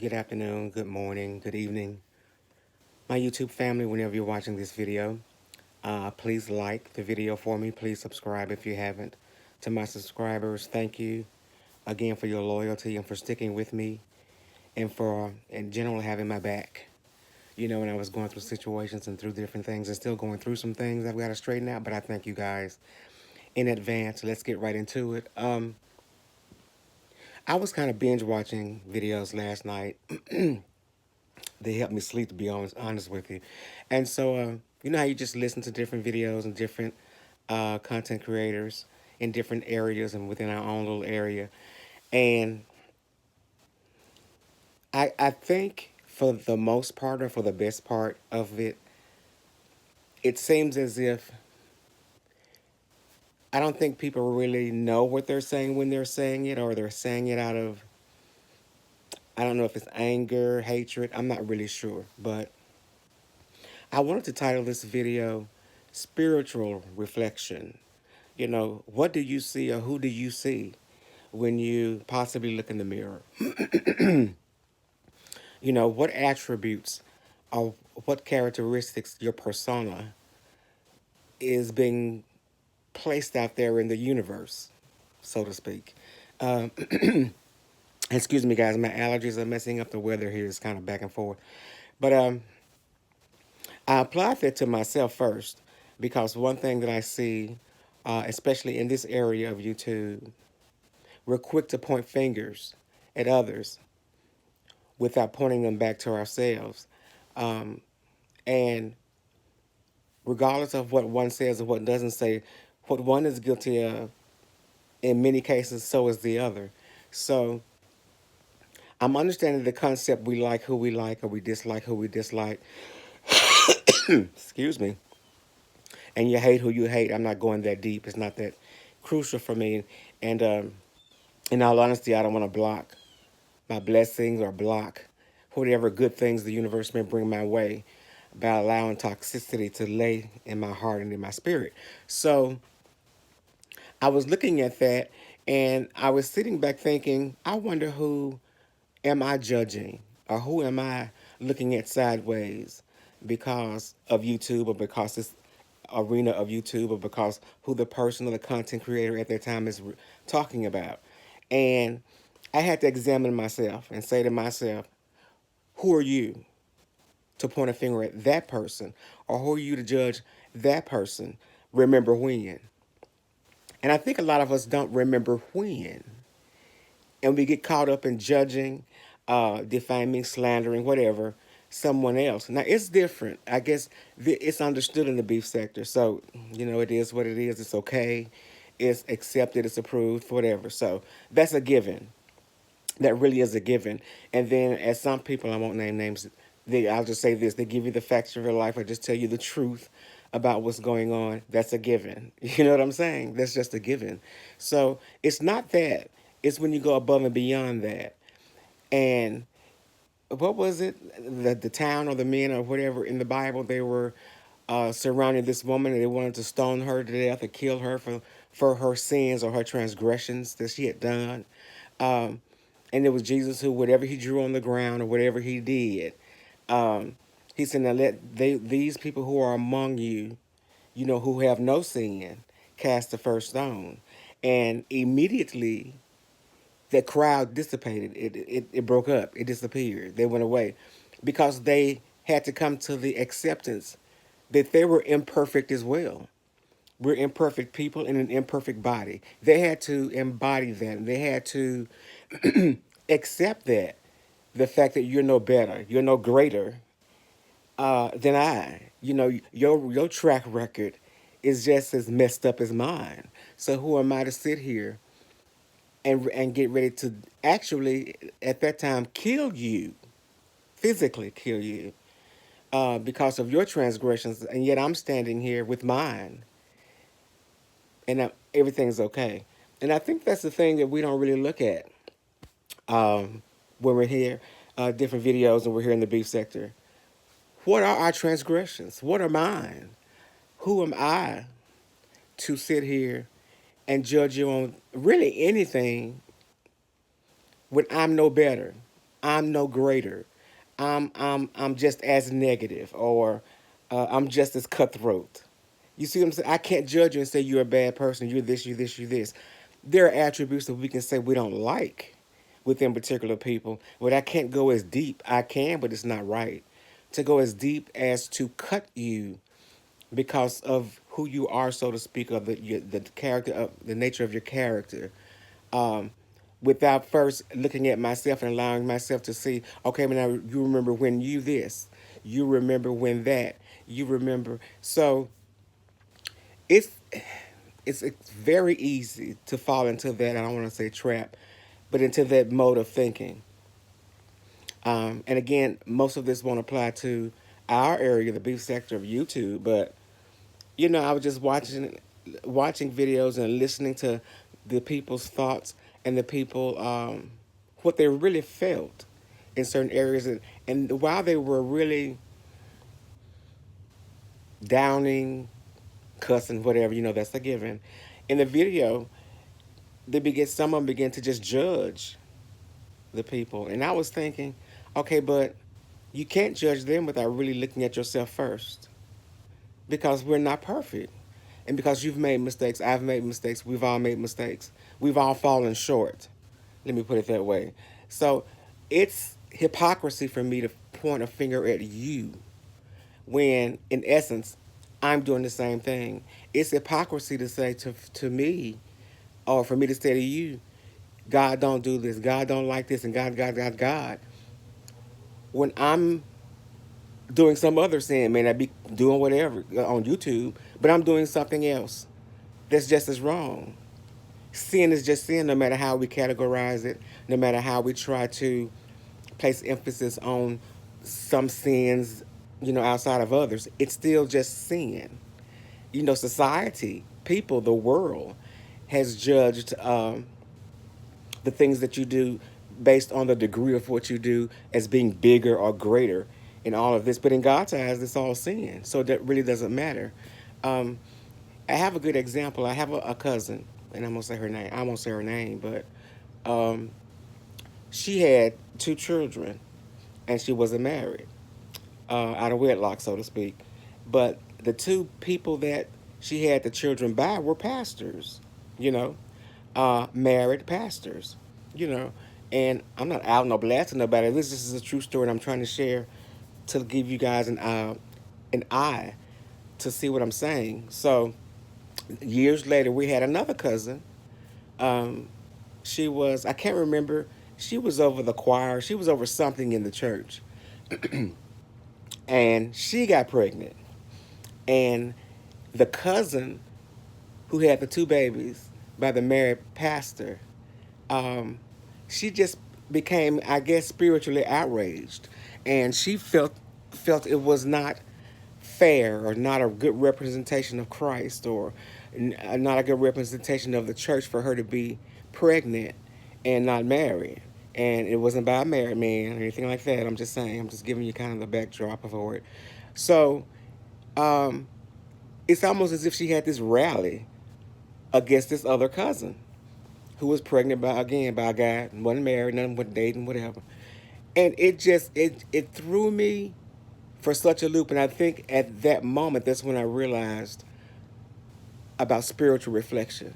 good afternoon, good morning, good evening. My YouTube family, whenever you're watching this video, please like the video for me. Please subscribe if you haven't. To my subscribers, thank you again for your loyalty and for sticking with me and for, in general, having my back. You know, when I was going through situations and through different things and still going through some things I've got to straighten out, but I thank you guys in advance. Let's get right into it. I was kind of binge watching videos last night. They help me sleep, to be honest with you. And so, you know how you just listen to different videos and different content creators in different areas and within our own little area. And I think for the most part or for the best part of it, it seems as if I don't think people really know what they're saying when they're saying it, or they're saying it out of, I don't know if it's anger, hatred. I'm not really sure. But I wanted to title this video Spiritual Reflection. You know, what do you see or who do you see when you possibly look in the mirror? You know, what attributes or what characteristics your persona is being placed out there in the universe, so to speak. Um, Excuse me, guys, my allergies are messing up the weather here. It's kind of back and forth. But I applied that to myself first because one thing that I see, especially in this area of YouTube, we're quick to point fingers at others without pointing them back to ourselves. Um, and regardless of what one says or what doesn't say, what one is guilty of, in many cases, so is the other. So I'm understanding the concept we like who we like or we dislike who we dislike. Excuse me. And you hate who you hate. I'm not going that deep. It's not that crucial for me. And in all honesty, I don't want to block my blessings or block whatever good things the universe may bring my way by allowing toxicity to lay in my heart and in my spirit. So I was looking at that and I was sitting back thinking, I wonder who am I judging or who am I looking at sideways because of YouTube or because this arena of YouTube or because who the person or the content creator at that time is talking about. And I had to examine myself and say to myself, who are you to point a finger at that person? Or who are you to judge that person? Remember when? And I think a lot of us don't remember when. And we get caught up in judging, defaming, slandering, whatever, someone else. Now, it's different. I guess it's understood in the beef sector. So, you know, it is what it is. It's okay. It's accepted. It's approved, whatever. So that's a given. That really is a given. And then, as some people, I won't name names, I'll just say this: they give you the facts of your life, or just tell you the truth about what's going on. That's a given. You know what I'm saying? That's just a given. So it's not that. It's when you go above and beyond that. And what was it? The town or the men or whatever in the Bible, they were surrounding this woman and they wanted to stone her to death or kill her for her sins or her transgressions that she had done. Um, and it was Jesus who, whatever he drew on the ground or whatever he did, um, he said, now these people who are among you, you know, who have no sin, cast the first stone. And immediately that crowd dissipated. It broke up. It disappeared. They went away because they had to come to the acceptance that they were imperfect as well. We're imperfect people in an imperfect body. They had to embody that. They had to accept that. The fact that you're no better, you're no greater than I. You know, your track record is just as messed up as mine. So who am I to sit here and get ready to actually at that time kill you, physically kill you, because of your transgressions, and yet I'm standing here with mine, and everything's okay. And I think that's the thing that we don't really look at when we're here, different videos, and we're here in the beef sector. What are our transgressions? What are mine? Who am I to sit here and judge you on really anything when I'm no better? I'm no greater. I'm just as negative, or I'm just as cutthroat. You see what I'm saying? I can't judge you and say you're a bad person. You're this, you're this, you're this. There are attributes that we can say we don't like within particular people, but I can't go as deep. I can, but it's not right to go as deep as to cut you because of who you are, so to speak, of the character, of the nature of your character, um, without first looking at myself and allowing myself to see, okay, now you remember when you this, you remember when that, you remember. So it's it's very easy to fall into that. I don't want to say trap, but into that mode of thinking. And again, most of this won't apply to our area, the beef sector of YouTube, but I was just watching videos and listening to the people's thoughts and the people what they really felt in certain areas, and while they were really downing, cussing, whatever, that's a given. In the video, some of them began to just judge the people, and I was thinking, okay, but you can't judge them without really looking at yourself first, because we're not perfect. And because you've made mistakes, I've made mistakes, we've all made mistakes. We've all fallen short. Let me put it that way. So it's hypocrisy for me to point a finger at you when, in essence, I'm doing the same thing. It's hypocrisy to say to me, or for me to say to you, God don't do this, God don't like this, and God, when I'm doing some other sin, man, I be doing whatever on YouTube, but I'm doing something else that's just as wrong. Sin is just sin, no matter how we categorize it, no matter how we try to place emphasis on some sins, outside of others. It's still just sin. Society, people, the world has judged the things that you do based on the degree of what you do as being bigger or greater in all of this. But in God's eyes, it's all sin. So that really doesn't matter. Um, I have a good example. I have a cousin, and I'm gonna say her name. I won't say her name, but um, she had two children, and she wasn't married, out of wedlock, so to speak. But the two people that she had the children by were pastors, you know, married pastors, you know. And I'm not out no blasting nobody. This is a true story, and I'm trying to share to give you guys an eye to see what I'm saying. So years later, we had another cousin. Um, she was, I can't remember, she was over the choir, she was over something in the church, and she got pregnant. And the cousin who had the two babies by the married pastor, um, she just became, I guess, spiritually outraged, and she felt it was not fair or not a good representation of Christ, or not a good representation of the church for her to be pregnant and not married. And it wasn't by a married man or anything like that. I'm just saying, I'm just giving you kind of the backdrop of it. So um, it's almost as if she had this rally against this other cousin who was pregnant by a guy, wasn't married, nothing but dating, whatever. And it threw me for such a loop. And I think at that moment, that's when I realized about spiritual reflection.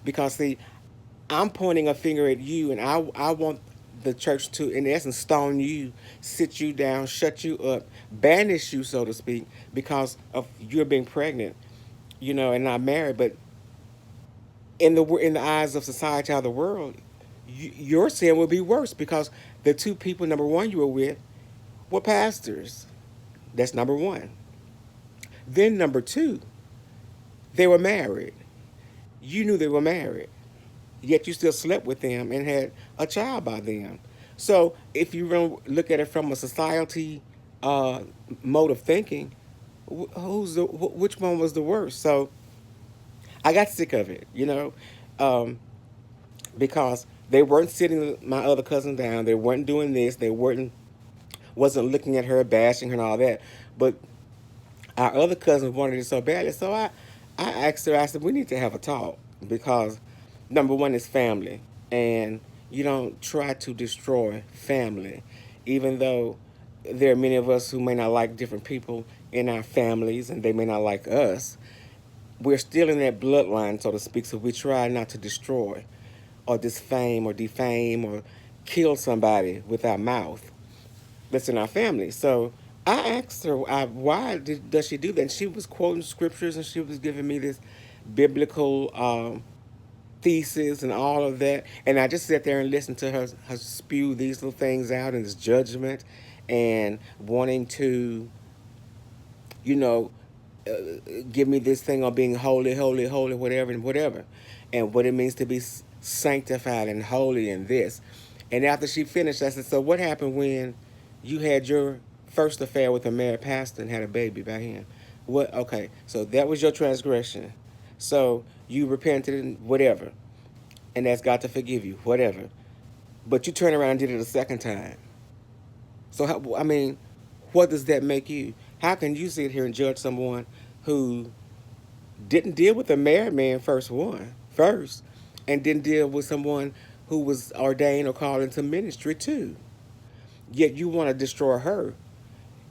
Because see, I'm pointing a finger at you, and I want the church to, in essence, stone you, sit you down, shut you up, banish you, so to speak, because of you're being pregnant, and not married. But in the eyes of society, of the world, your sin will be worse because the two people, number one, you were with were pastors. That's number one. Then number two, they were married. You knew they were married, yet you still slept with them and had a child by them. So if you really look at it from a society uh, mode of thinking, which one was the worst? So I got sick of it, um, because they weren't sitting my other cousin down. They weren't doing this. They wasn't looking at her, bashing her, and all that. But our other cousin wanted it so badly. So I asked her. I said, we need to have a talk because number one is family, and You don't try to destroy family, even though there are many of us who may not like different people in our families and they may not like us. We're still in that bloodline, so to speak, so we try not to destroy or defame or kill somebody with our mouth that's in our family. So I asked her, does she do that? And she was quoting scriptures and she was giving me this biblical thesis and all of that. And I just sat there and listened to her spew these little things out and this judgment and wanting to, you know, give me this thing on being holy, holy, holy, whatever, and whatever. And what it means to be sanctified and holy and this. And after she finished, I said, so what happened when you had your first affair with a married pastor and had a baby by him? What? Okay, so that was your transgression. So you repented and whatever, and asked God to forgive you, whatever. But you turn around and did it a second time. So I mean, what does that make you? How can you sit here and judge someone who didn't deal with the married man first, and didn't deal with someone who was ordained or called into ministry too? Yet you want to destroy her,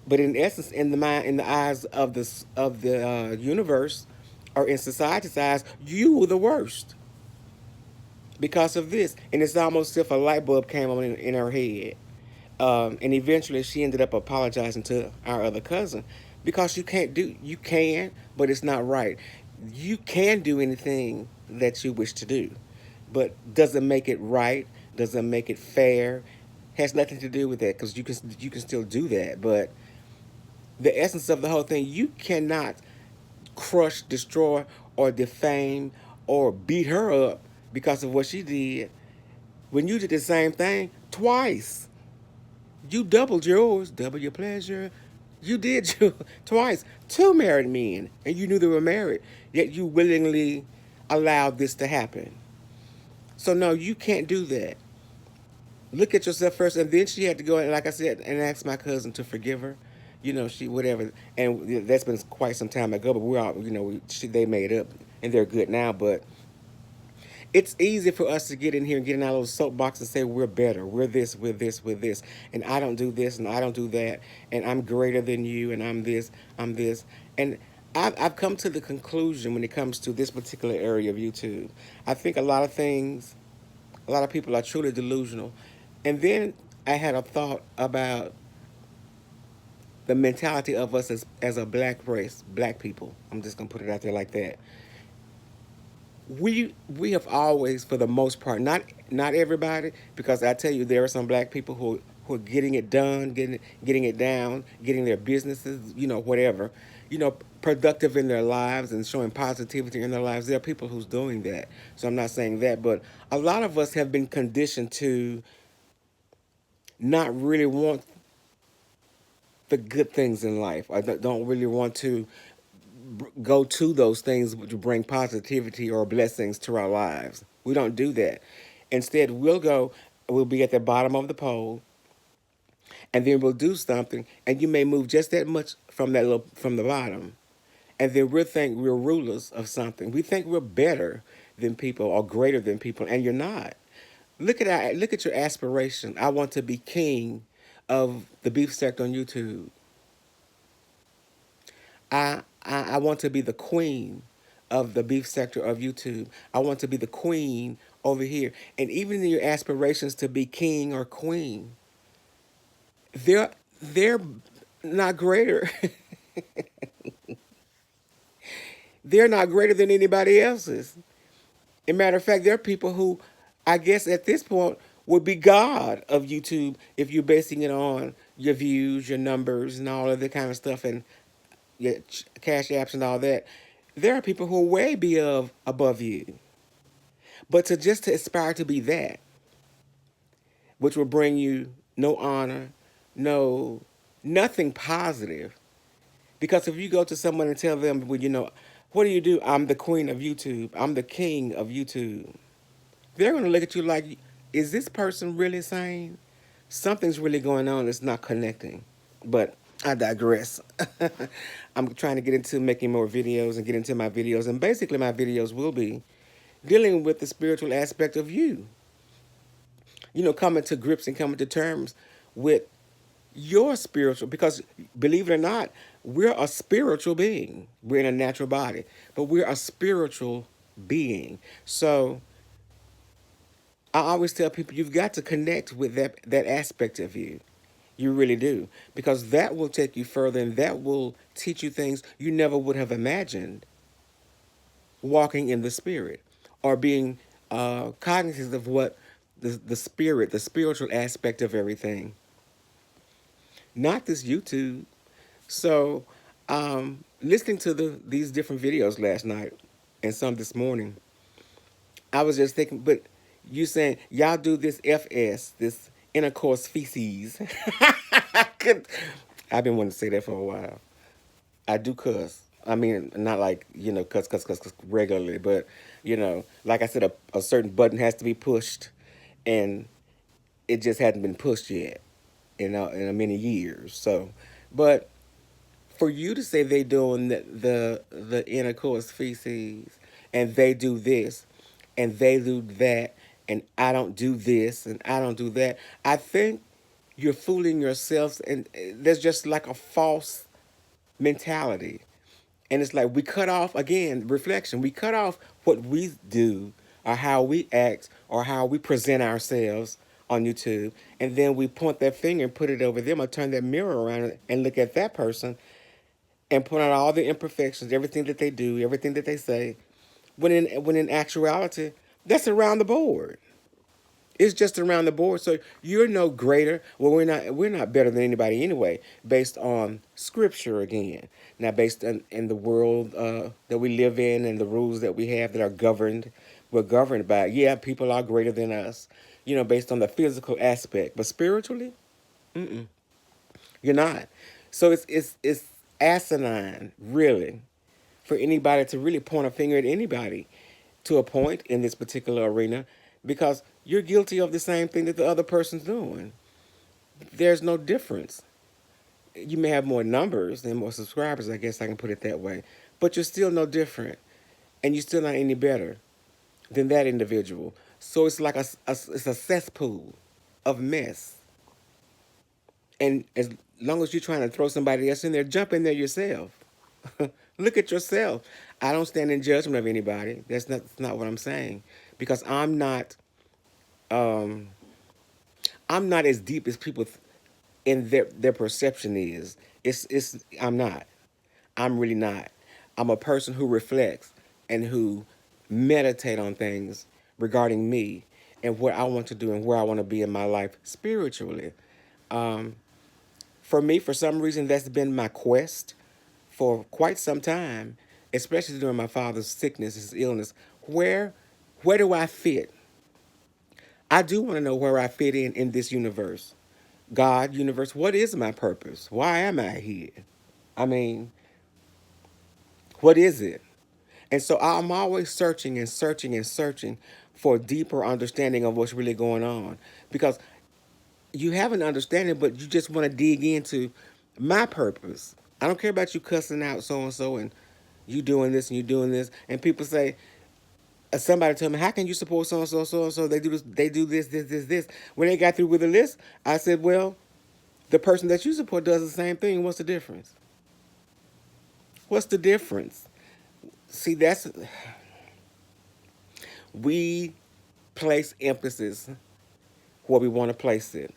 but in essence, in the eyes of the universe, or in society's eyes, you were the worst because of this. And it's almost as if a light bulb came on in her head. And eventually she ended up apologizing to our other cousin because you can, but it's not right. You can do anything that you wish to do, but doesn't make it right, doesn't make it fair, has nothing to do with that because you can still do that. But the essence of the whole thing, you cannot crush, destroy, or defame or beat her up because of what she did when you did the same thing twice. You doubled yours, double your pleasure. You did you twice, two married men, and you knew they were married, yet you willingly allowed this to happen. So no, you can't do that. Look at yourself first, and then she had to go and, like I said, and ask my cousin to forgive her. She whatever, and that's been quite some time ago. But we're all, they made up, and they're good now. But it's easy for us to get in here and get in our little soapbox and say we're better, we're this, we're this, we're this, and I don't do this and I don't do that, and I'm greater than you, and I'm this, and I've come to the conclusion when it comes to this particular area of YouTube. I think a lot of people are truly delusional, and then I had a thought about the mentality of us as a black race, black people. I'm just gonna put it out there like that. We have always, for the most part, not everybody, because I tell you there are some black people who are getting it done, getting it down, getting their businesses, whatever, productive in their lives and showing positivity in their lives. There are people who's doing that. So I'm not saying that, but a lot of us have been conditioned to not really want the good things in life. I don't really want to go to those things to bring positivity or blessings to our lives. We don't do that. Instead, we'll be at the bottom of the pole, and then we'll do something, and you may move just that much from the bottom, and then we'll think we're rulers of something. We think we're better than people or greater than people, and you're not. Look at your aspiration. I want to be king of the beef sector on YouTube. I want to be the queen of the beef sector of YouTube. I want to be the queen over here. And even in your aspirations to be king or queen, they're not greater. They're not greater than anybody else's. As a matter of fact, there are people who, I guess at this point, would be God of YouTube if you're basing it on your views, your numbers, and all of that kind of stuff, and your cash apps and all that. There are people who are way above you. But to aspire to be that, which will bring you no honor, no nothing positive. Because if you go to someone and tell them, well, what do you do? I'm the queen of YouTube. I'm the king of YouTube. They're going to look at you like, is this person really sane? Something's really going on that's not connecting. But I digress. I'm trying to get into making more videos and get into my videos. And basically my videos will be dealing with the spiritual aspect of you. coming to grips and coming to terms with your spiritual, because believe it or not, we're a spiritual being. We're in a natural body, but we're a spiritual being. So I always tell people you've got to connect with that aspect of you. You really do, because that will take you further, and that will teach you things you never would have imagined walking in the spirit, or being cognizant of what the spirit, the spiritual aspect of everything, not this YouTube. So, listening to these different videos last night and some this morning, I was just thinking, but you saying y'all do this FS, this intercourse feces. I've been wanting to say that for a while. I do cuss. I mean, not like, cuss regularly, but, like I said, a certain button has to be pushed, and it just hadn't been pushed yet in a many years. So, but for you to say they doing the intercourse feces, and they do this, and they do that, and I don't do this, and I don't do that, I think you're fooling yourselves, and there's just like a false mentality. And it's like we cut off, again, reflection. We cut off what we do, or how we act, or how we present ourselves on YouTube. And then we point that finger and put it over them, or turn that mirror around and look at that person and point out all the imperfections, everything that they do, everything that they say. When in actuality, that's around the board. It's just around the board. So you're no greater. Well, we're not better than anybody anyway, based on scripture again. Now, based on in the world that we live in, and the rules that we have that are governed, we're governed by. Yeah, people are greater than us, based on the physical aspect. But spiritually, you're not. So it's asinine, really, for anybody to really point a finger at anybody to a point in this particular arena, because you're guilty of the same thing that the other person's doing. There's no difference. You may have more numbers and more subscribers, I guess I can put it that way, but you're still no different, and you're still not any better than that individual. So it's like it's a cesspool of mess. And as long as you're trying to throw somebody else in there, jump in there yourself. Look at yourself. I don't stand in judgment of anybody. That's not what I'm saying, because um, I'm not as deep as people in their perception is. I'm not. I'm really not. I'm a person who reflects and who meditate on things regarding me and what I want to do and where I want to be in my life spiritually. For me, for some reason, that's been my quest for quite some time, especially during my father's sickness, his illness. Where do I fit? I do want to know where I fit in this universe. God, universe, what is my purpose? Why am I here? I mean, what is it? And so I'm always searching and searching and searching for a deeper understanding of what's really going on. Because you have an understanding, but you just want to dig into my purpose. I don't care about you cussing out so and so, and you doing this and you doing this. And people say, somebody told me, how can you support so and so, so and so? They do this. When they got through with the list, I said, well, the person that you support does the same thing. What's the difference? What's the difference? See, we place emphasis where we want to place it.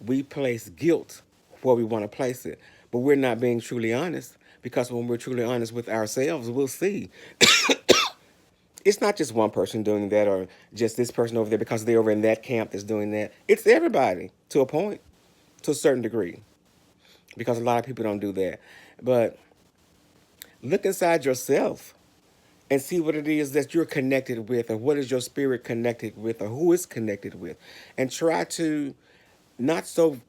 We place guilt where we want to place it. But we're not being truly honest, because when we're truly honest with ourselves, we'll see it's not just one person doing that, or just this person over there because they're over in that camp that's doing that. It's everybody to a point, to a certain degree, because a lot of people don't do that. But look inside yourself and see what it is that you're connected with, or what is your spirit connected with, or who is connected with, and try to not so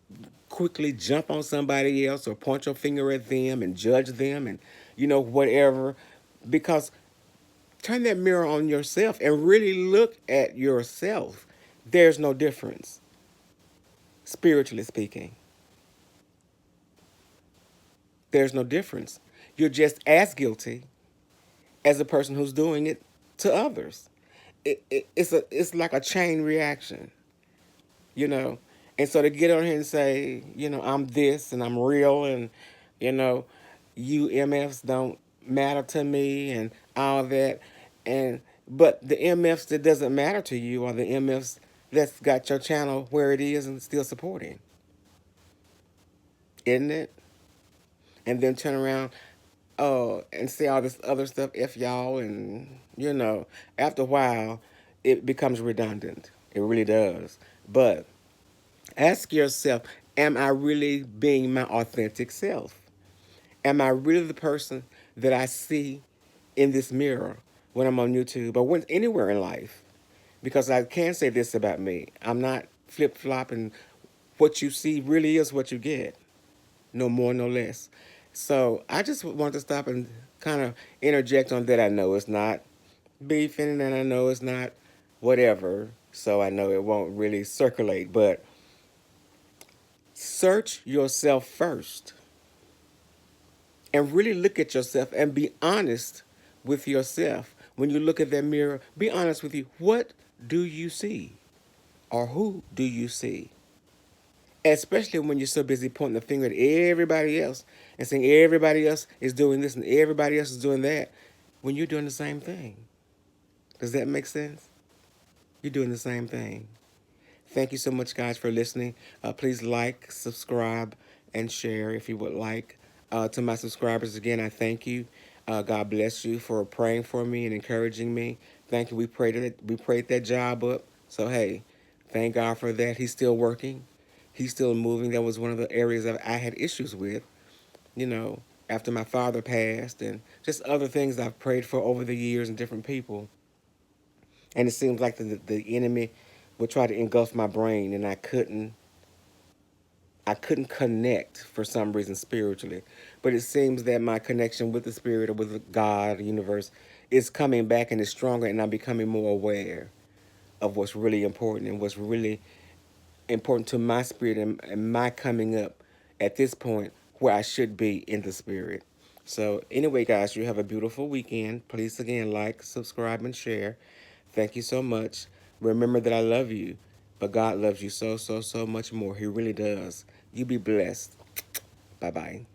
quickly jump on somebody else or point your finger at them and judge them and whatever, because turn that mirror on yourself and really look at yourself. There's no difference, spiritually speaking. There's no difference. You're just as guilty as the person who's doing it to others. It's like a chain reaction. you know. And so to get on here and say, I'm this and I'm real and, you know, you MFs don't matter to me and all that. And but the MFs that doesn't matter to you are the MFs that's got your channel where it is and still supporting, isn't it? And then turn around, and say all this other stuff, F y'all, and after a while, it becomes redundant. It really does. But ask yourself, am I really being my authentic self? Am I really the person that I see in this mirror when I'm on YouTube or when anywhere in life? Because I can say this about me. I'm not flip flopping. What you see really is what you get. No more, no less. So I just want to stop and kind of interject on that. I know it's not beefing and I know it's not whatever. So I know it won't really circulate. But search yourself first and really look at yourself and be honest with yourself. When you look at that mirror, be honest with you. What do you see? Or who do you see? Especially when you're so busy pointing the finger at everybody else and saying everybody else is doing this and everybody else is doing that when you're doing the same thing. Does that make sense? You're doing the same thing. Thank you so much, guys, for listening. Please like, subscribe, and share if you would like. To my subscribers, again, I thank you. God bless you for praying for me and encouraging me. Thank you. We prayed that job up. So hey, thank God for that. He's still working. He's still moving. That was one of the areas that I had issues with. You know, after my father passed, and just other things I've prayed for over the years and different people. And it seems like the enemy would try to engulf my brain, and I couldn't connect for some reason spiritually. But it seems that my connection with the spirit or with God, the universe, is coming back and is stronger, and I'm becoming more aware of what's really important and what's really important to my spirit and my coming up at this point where I should be in the spirit. So anyway, guys, you have a beautiful weekend. Please again like, subscribe, and share. Thank you so much. Remember that I love you, but God loves you so, so, so much more. He really does. You be blessed. Bye-bye.